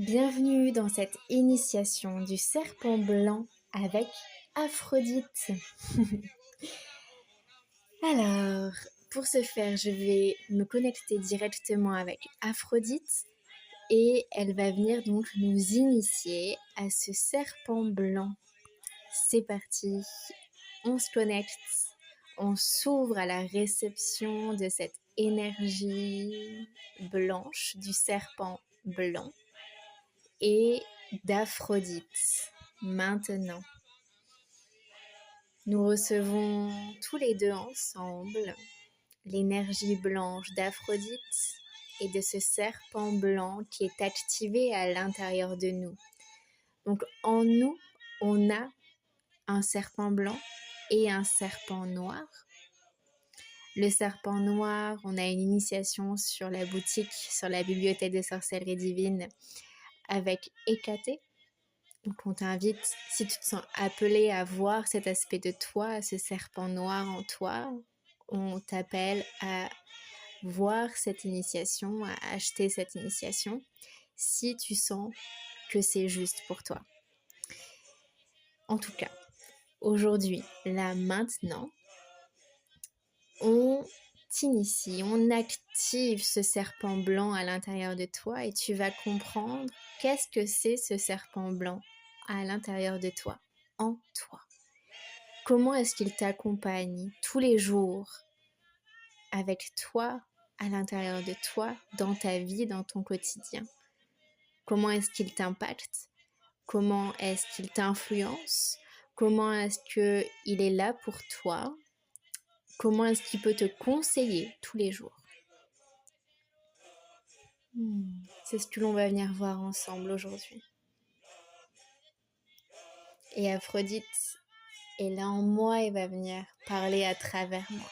Bienvenue dans cette initiation du serpent blanc avec Aphrodite. Alors, pour ce faire, je vais me connecter directement avec Aphrodite et elle va venir donc nous initier à ce serpent blanc. C'est parti, on se connecte, on s'ouvre à la réception de cette énergie blanche du serpent blanc et d'Aphrodite. Maintenant, nous recevons tous les deux ensemble l'énergie blanche d'Aphrodite et de ce serpent blanc qui est activé à l'intérieur de nous. Donc en nous, on a un serpent blanc et un serpent noir. Le serpent noir, on a une initiation sur la boutique, sur la bibliothèque de sorcellerie divine avec Hécatée. Donc on t'invite, si tu te sens appelé à voir cet aspect de toi, ce serpent noir en toi, on t'appelle à voir cette initiation, à acheter cette initiation, si tu sens que c'est juste pour toi. En tout cas, aujourd'hui, là maintenant, on t'initie, on active ce serpent blanc à l'intérieur de toi et tu vas comprendre qu'est-ce que c'est ce serpent blanc à l'intérieur de toi, en toi. Comment est-ce qu'il t'accompagne tous les jours avec toi, à l'intérieur de toi, dans ta vie, dans ton quotidien? Comment est-ce qu'il t'impacte? Comment est-ce qu'il t'influence? Comment est-ce qu'il est là pour toi? Comment est-ce qu'il peut te conseiller tous les jours? C'est ce que l'on va venir voir ensemble aujourd'hui. Et Aphrodite est là en moi et va venir parler à travers moi.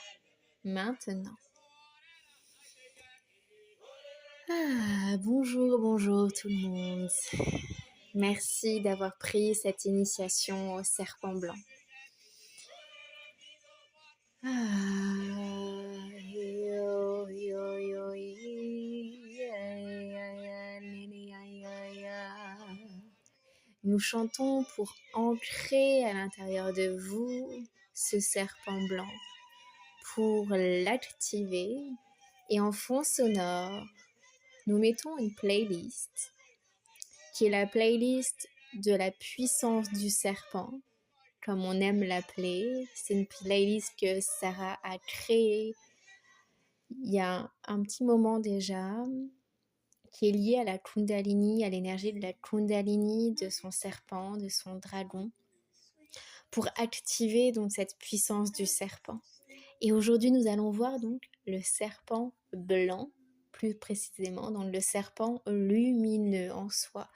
Maintenant. Bonjour tout le monde. Merci d'avoir pris cette initiation au serpent blanc. Nous chantons pour ancrer à l'intérieur de vous ce serpent blanc, pour l'activer. Et en fond sonore, nous mettons une playlist qui est la playlist de la puissance du serpent, comme on aime l'appeler. C'est une playlist que Sarah a créée il y a un petit moment déjà, qui est liée à la Kundalini, à l'énergie de la Kundalini, de son serpent, de son dragon, pour activer donc cette puissance du serpent. Et aujourd'hui, nous allons voir donc le serpent blanc, plus précisément, donc le serpent lumineux en soi.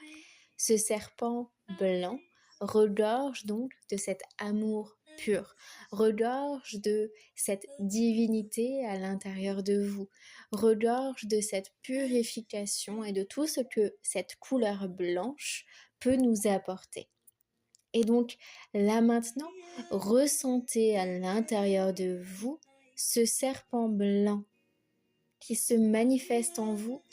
Ce serpent blanc regorge donc de cet amour pur, regorge de cette divinité à l'intérieur de vous, regorge de cette purification et de tout ce que cette couleur blanche peut nous apporter. Et donc, là maintenant, ressentez à l'intérieur de vous ce serpent blanc qui se manifeste en vous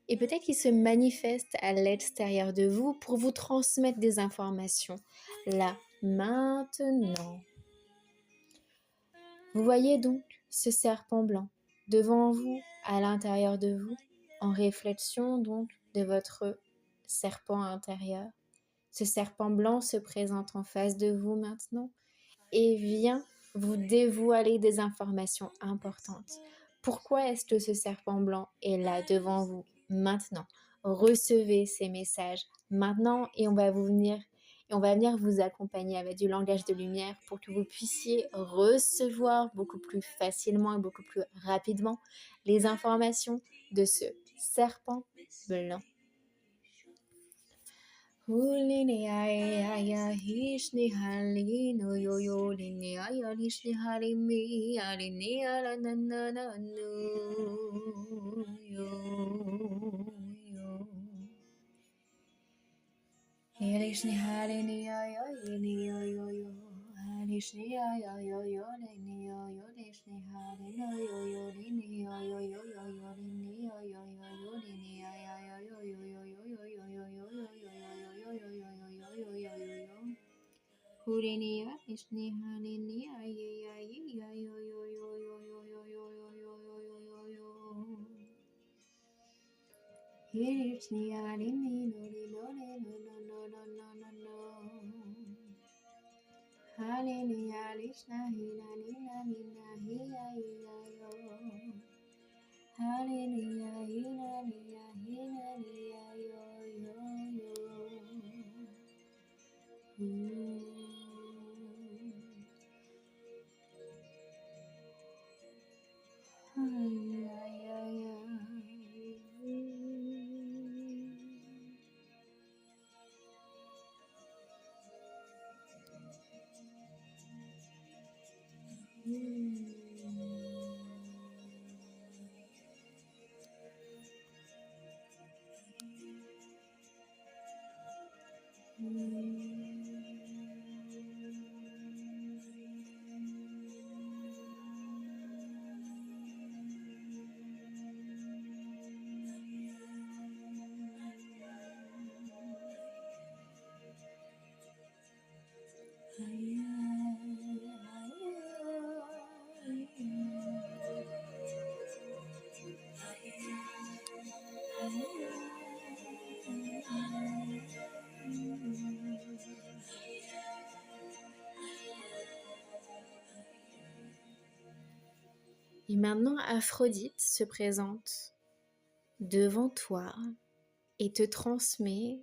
et peut-être qu'il se manifeste à l'extérieur de vous pour vous transmettre des informations. Là, maintenant. Vous voyez donc ce serpent blanc devant vous, à l'intérieur de vous, en réflexion donc de votre serpent intérieur. Ce serpent blanc se présente en face de vous maintenant et vient vous dévoiler des informations importantes. Pourquoi est-ce que ce serpent blanc est là devant vous maintenant? Recevez ces messages maintenant et on va venir vous accompagner avec du langage de lumière pour que vous puissiez recevoir beaucoup plus facilement et beaucoup plus rapidement les informations de ce serpent blanc. Et maintenant, Aphrodite se présente devant toi et te transmet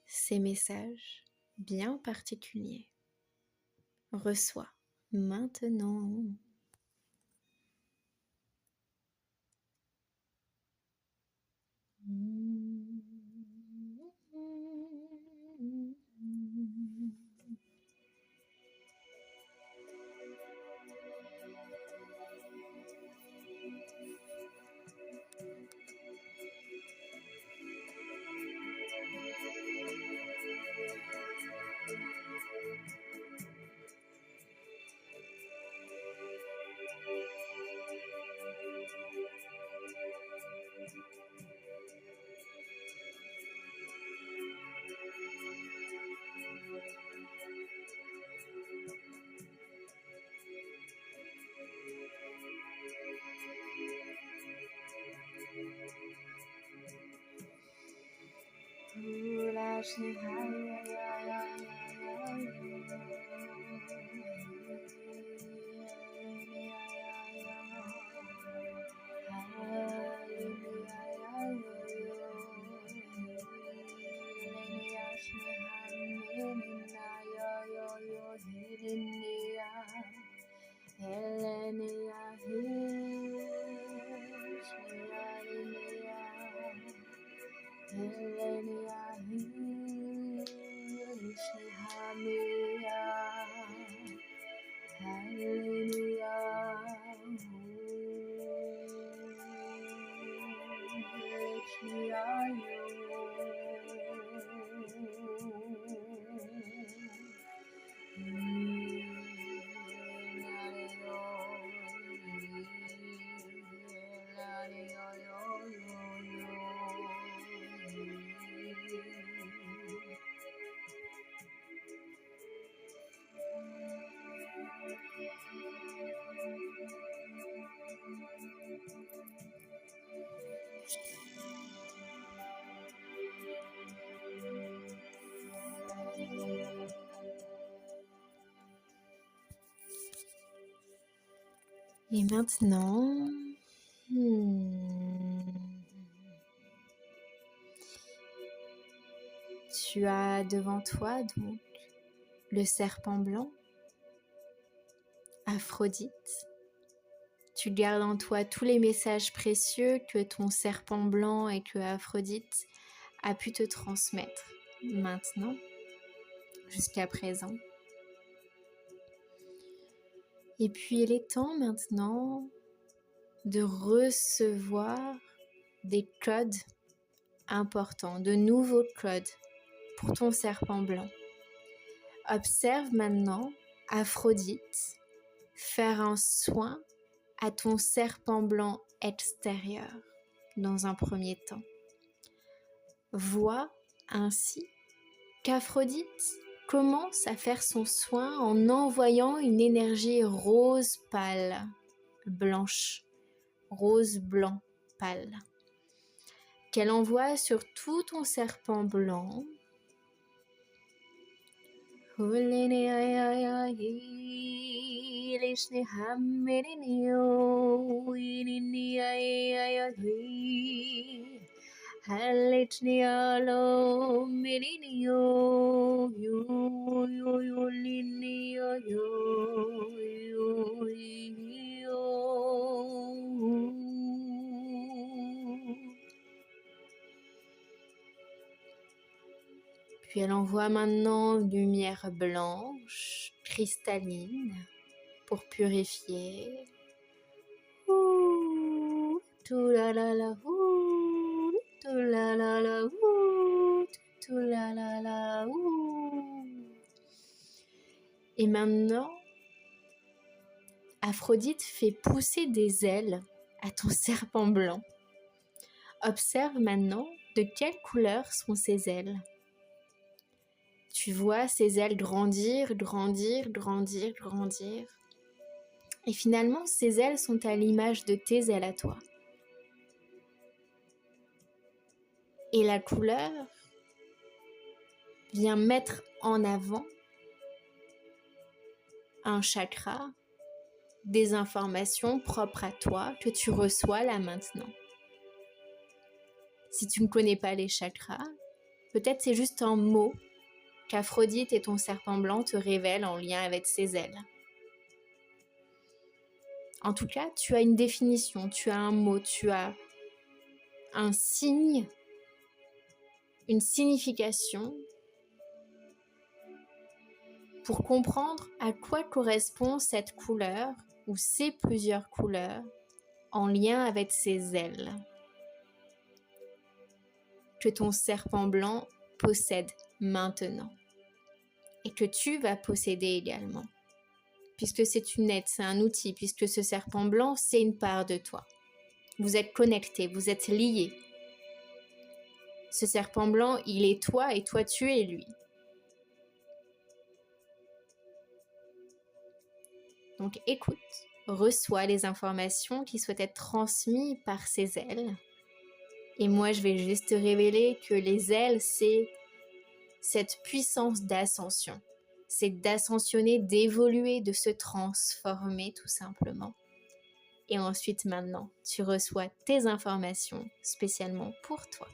ces messages bien particuliers. Reçois maintenant. Et maintenant, tu as devant toi donc le serpent blanc, Aphrodite. Tu gardes en toi tous les messages précieux que ton serpent blanc et que Aphrodite a pu te transmettre maintenant, jusqu'à présent. Et puis il est temps maintenant de recevoir des codes importants, de nouveaux codes pour ton serpent blanc. Observe maintenant Aphrodite faire un soin à ton serpent blanc extérieur dans un premier temps. Vois ainsi qu'Aphrodite commence à faire son soin en envoyant une énergie rose pâle, blanche, rose blanc pâle, qu'elle envoie sur tout ton serpent blanc. Puis elle envoie maintenant une lumière blanche, cristalline, pour purifier. Ouh, tout la la la, ouh, tout la la la, ouh, tout la la la, ouh. Et maintenant, Aphrodite fait pousser des ailes à ton serpent blanc. Observe maintenant de quelle couleur sont ces ailes. Tu vois ces ailes grandir, grandir, grandir, grandir. Et finalement, ces ailes sont à l'image de tes ailes à toi. Et la couleur vient mettre en avant un chakra, des informations propres à toi que tu reçois là maintenant. Si tu ne connais pas les chakras, peut-être c'est juste un mot qu'Aphrodite et ton serpent blanc te révèlent en lien avec ses ailes. En tout cas, tu as une définition, tu as un mot, tu as un signe, une signification pour comprendre à quoi correspond cette couleur ou ces plusieurs couleurs en lien avec ses ailes que ton serpent blanc possède maintenant et que tu vas posséder également. Puisque c'est une aide, c'est un outil, puisque ce serpent blanc, c'est une part de toi. Vous êtes connectés, vous êtes liés. Ce serpent blanc, il est toi et toi, tu es lui. Donc écoute, reçois les informations qui souhaitent être transmises par ces ailes. Et moi, je vais juste te révéler que les ailes, c'est cette puissance d'ascension. C'est d'ascensionner, d'évoluer, de se transformer tout simplement. Et ensuite, maintenant, tu reçois tes informations spécialement pour toi.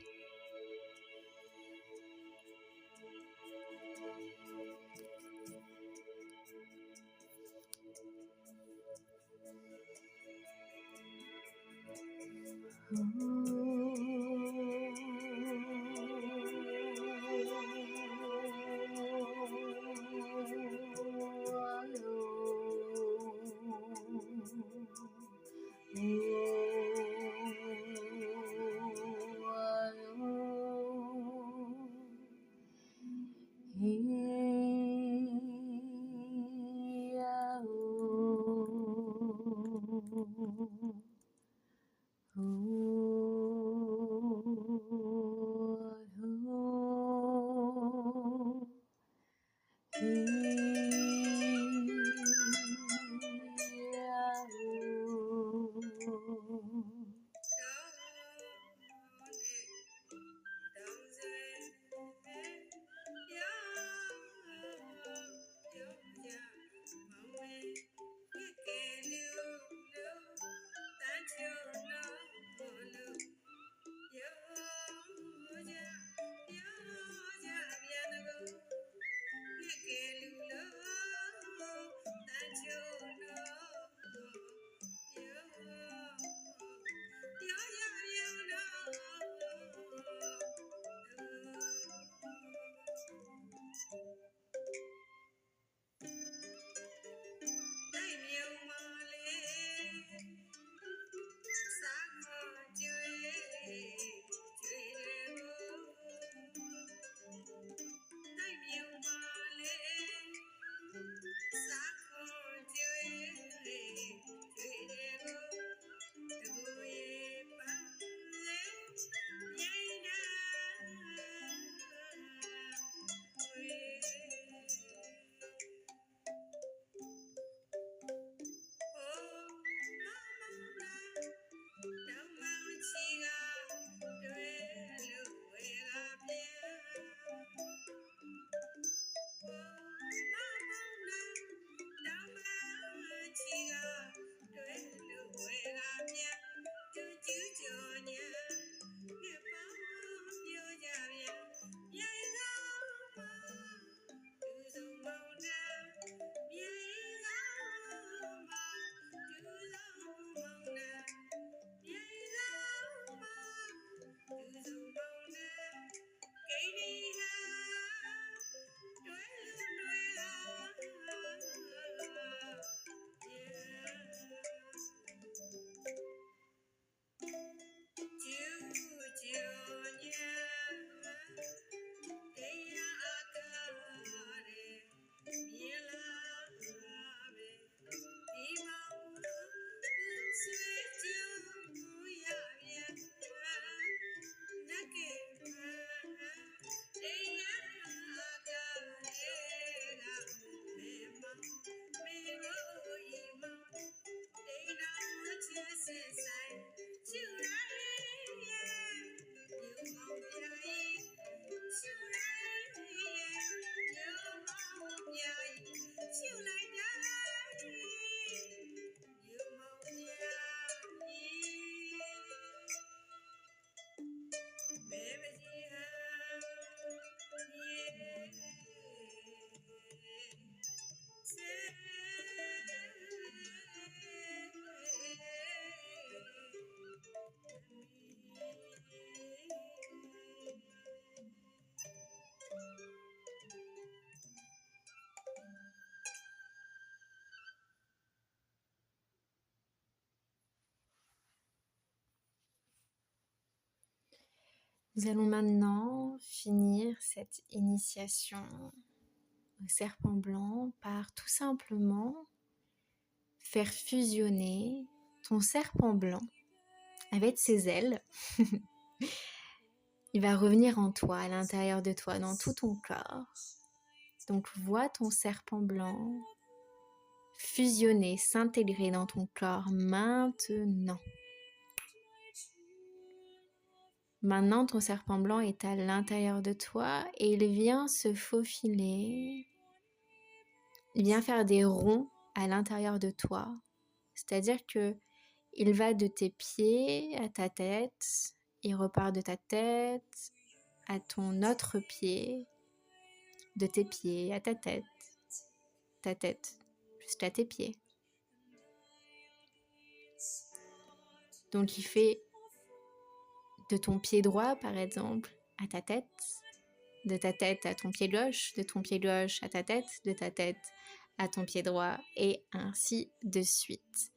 Nous allons maintenant finir cette initiation au serpent blanc par tout simplement faire fusionner ton serpent blanc avec ses ailes. Il va revenir en toi, à l'intérieur de toi, dans tout ton corps. Donc vois ton serpent blanc fusionner, s'intégrer dans ton corps maintenant. Maintenant, ton serpent blanc est à l'intérieur de toi et il vient se faufiler. Il vient faire des ronds à l'intérieur de toi. C'est-à-dire que il va de tes pieds à ta tête, il repart de ta tête à ton autre pied, de tes pieds à ta tête jusqu'à tes pieds. Donc il fait de ton pied droit, par exemple, à ta tête, de ta tête à ton pied gauche, de ton pied gauche à ta tête, de ta tête à ton pied droit, et ainsi de suite.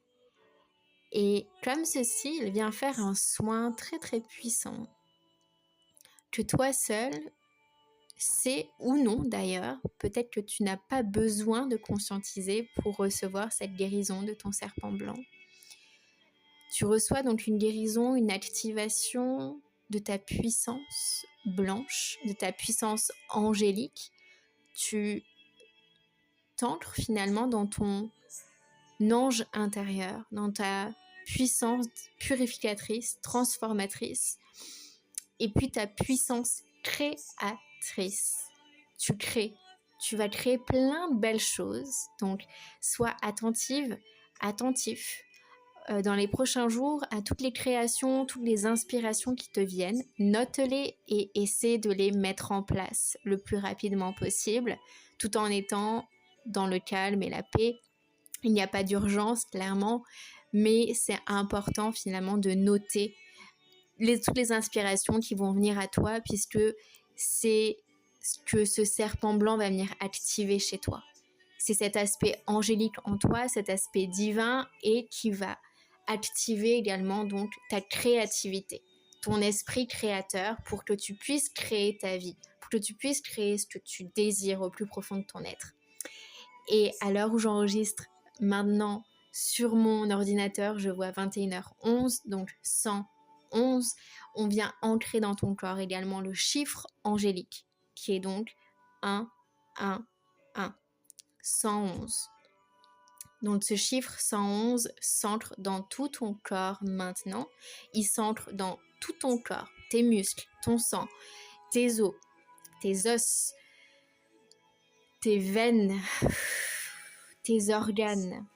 Et comme ceci, il vient faire un soin très très puissant que toi seul sais ou non d'ailleurs, peut-être que tu n'as pas besoin de conscientiser pour recevoir cette guérison de ton serpent blanc. Tu reçois donc une guérison, une activation de ta puissance blanche, de ta puissance angélique. Tu t'ancres finalement dans ton ange intérieur, dans ta puissance purificatrice, transformatrice, et puis ta puissance créatrice. Tu crées, tu vas créer plein de belles choses, donc sois attentive, attentif dans les prochains jours à toutes les créations, toutes les inspirations qui te viennent, note-les et essaie de les mettre en place le plus rapidement possible, tout en étant dans le calme et la paix. Il n'y a pas d'urgence, clairement, mais c'est important finalement de noter toutes les inspirations qui vont venir à toi, puisque c'est ce que ce serpent blanc va venir activer chez toi. C'est cet aspect angélique en toi, cet aspect divin, et qui va activer également donc ta créativité, ton esprit créateur, pour que tu puisses créer ta vie, pour que tu puisses créer ce que tu désires au plus profond de ton être. Et à l'heure où j'enregistre maintenant sur mon ordinateur, je vois 21h11, donc 111. On vient ancrer dans ton corps également le chiffre angélique, qui est donc 1, 1, 1, 111. Donc ce chiffre 111 s'ancre dans tout ton corps maintenant. Il s'ancre dans tout ton corps, tes muscles, ton sang, tes os, tes os, tes veines, tes organes,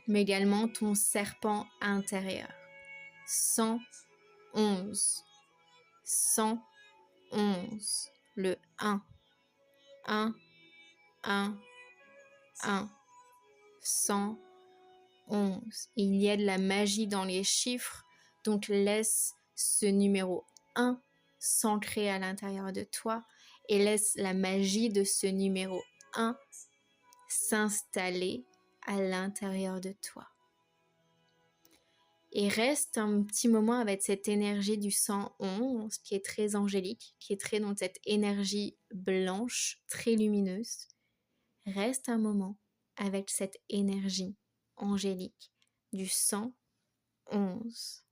mais également ton serpent intérieur. 111, 111, le 1, 1, 1, 1, 111. Il y a de la magie dans les chiffres, donc laisse ce numéro 1 s'ancrer à l'intérieur de toi et laisse la magie de ce numéro 1 s'installer à l'intérieur de toi. Et reste un petit moment avec cette énergie du 111 qui est très angélique, qui est très dans cette énergie blanche, très lumineuse. Reste un moment avec cette énergie angélique du 111.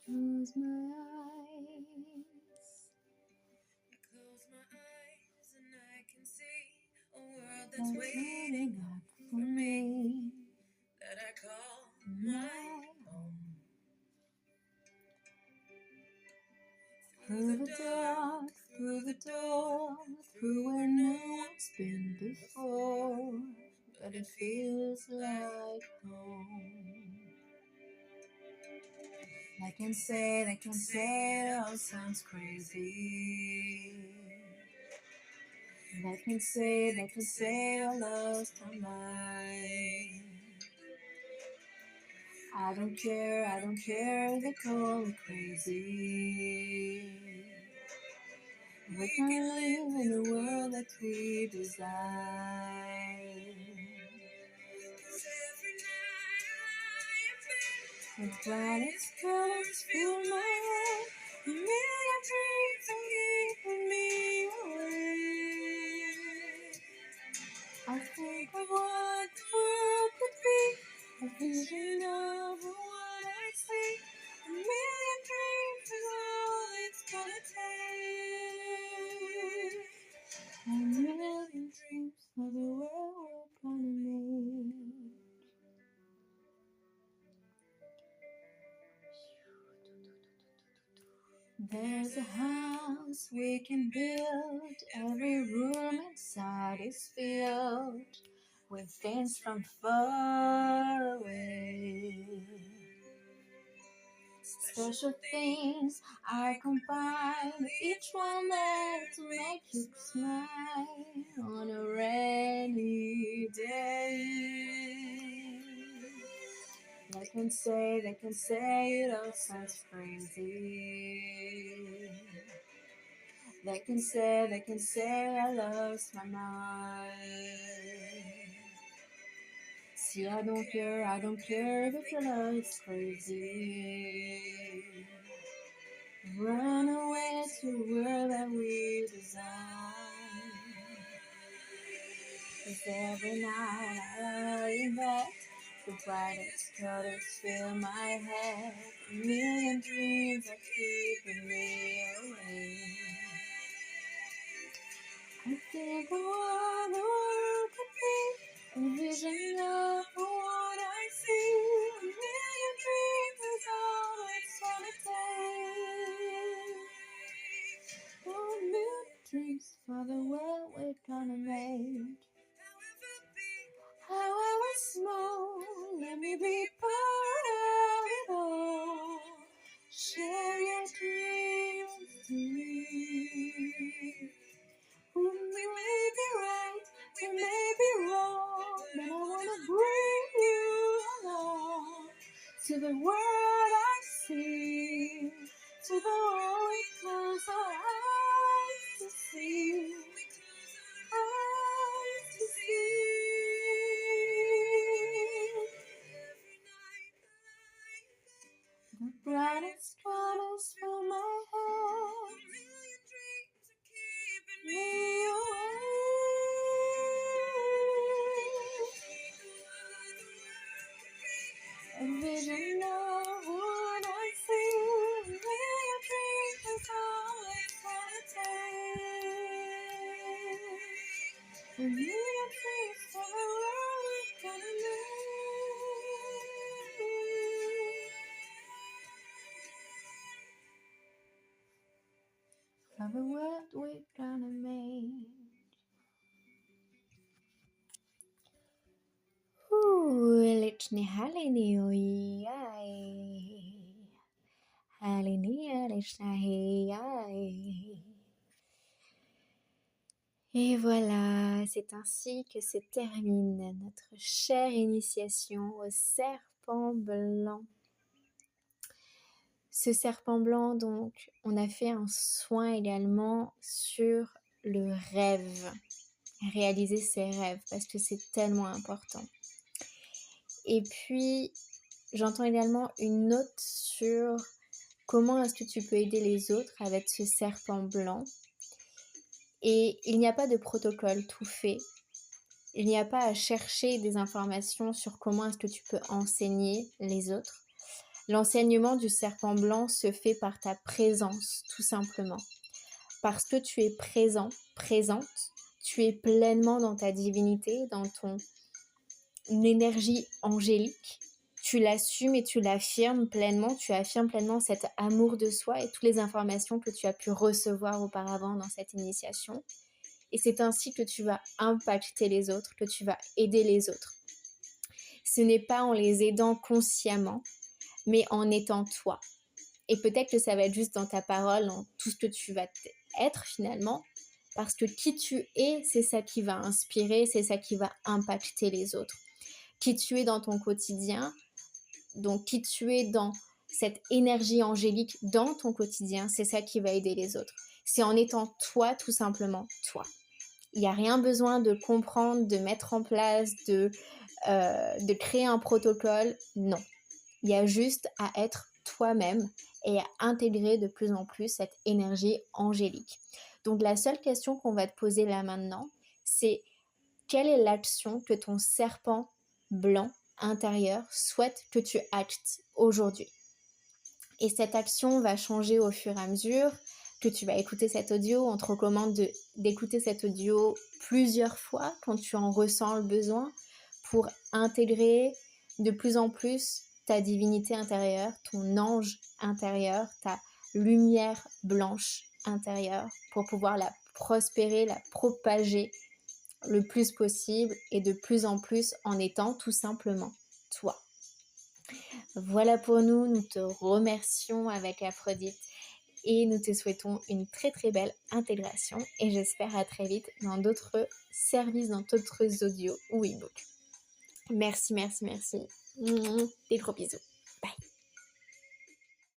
Close my eyes. I close my eyes and I can see a world that's waiting up for me, that I call my own. Through the dark, through the door, through where no one's been before, but it feels like home. They can say it all sounds crazy. They can say I lost my mind. I don't care, they call me crazy. We can live in the world that we desire. The brightest colors fill my head, a million dreams are keeping me awake. I think of what the world could be, a vision of what I see. A million dreams is all it's gonna take. A million dreams for the world we're gonna make. There's a house we can build, every room inside is filled with things from far away. Special things are combined, each one there to make you smile on a rainy day. They can say it all sounds crazy. They can say I lost my mind. See, I don't care if your love is crazy. Run away to a world that we design. 'Cause every night I lie in bed, the brightest colors fill my head. A million dreams are keeping me awake. I think of what the world could be, a vision of what I see. A million dreams is all it's gonna take. A million dreams for the world we're gonna make. However small, let me be part of it all. Share your dreams to me. We may be right, we may be wrong, but I wanna bring you along to the world I see, to the world we close our eyes to see, eyes to see. The brightest colors fill my head, me away. A vision of what I see. A million dreams is all it's gonna take. A million dreams for the world we're gonna make. For the world we're gonna make. Leczny halini oi halini leczna hei. Et voilà, c'est ainsi que se termine notre chère initiation au serpent blanc. Ce serpent blanc, donc, on a fait un soin également sur le rêve, réaliser ses rêves, parce que c'est tellement important. Et puis, j'entends également une note sur comment est-ce que tu peux aider les autres avec ce serpent blanc. Et il n'y a pas de protocole tout fait. Il n'y a pas à chercher des informations sur comment est-ce que tu peux enseigner les autres. L'enseignement du serpent blanc se fait par ta présence, tout simplement. Parce que tu es présent, présente, tu es pleinement dans ta divinité, dans ton énergie angélique. Tu l'assumes et tu l'affirmes pleinement, tu affirmes pleinement cet amour de soi et toutes les informations que tu as pu recevoir auparavant dans cette initiation. Et c'est ainsi que tu vas impacter les autres, que tu vas aider les autres. Ce n'est pas en les aidant consciemment, mais en étant toi. Et peut-être que ça va être juste dans ta parole, dans tout ce que tu vas être finalement, parce que qui tu es, c'est ça qui va inspirer, c'est ça qui va impacter les autres. Qui tu es dans ton quotidien, donc qui tu es dans cette énergie angélique dans ton quotidien, c'est ça qui va aider les autres. C'est en étant toi, tout simplement, toi. Il n'y a rien besoin de comprendre, de mettre en place, de créer un protocole. Non. Il y a juste à être toi-même et à intégrer de plus en plus cette énergie angélique. Donc la seule question qu'on va te poser là maintenant, c'est quelle est l'action que ton serpent blanc intérieur souhaite que tu actes aujourd'hui? Et cette action va changer au fur et à mesure que tu vas écouter cet audio. On te recommande d'écouter cet audio plusieurs fois quand tu en ressens le besoin pour intégrer de plus en plus ta divinité intérieure, ton ange intérieur, ta lumière blanche intérieure pour pouvoir la prospérer, la propager le plus possible et de plus en plus en étant tout simplement toi. Voilà pour nous, nous te remercions avec Aphrodite et nous te souhaitons une très très belle intégration et j'espère à très vite dans d'autres services, dans d'autres audios ou e-books. Merci, merci, merci. Des gros bisous.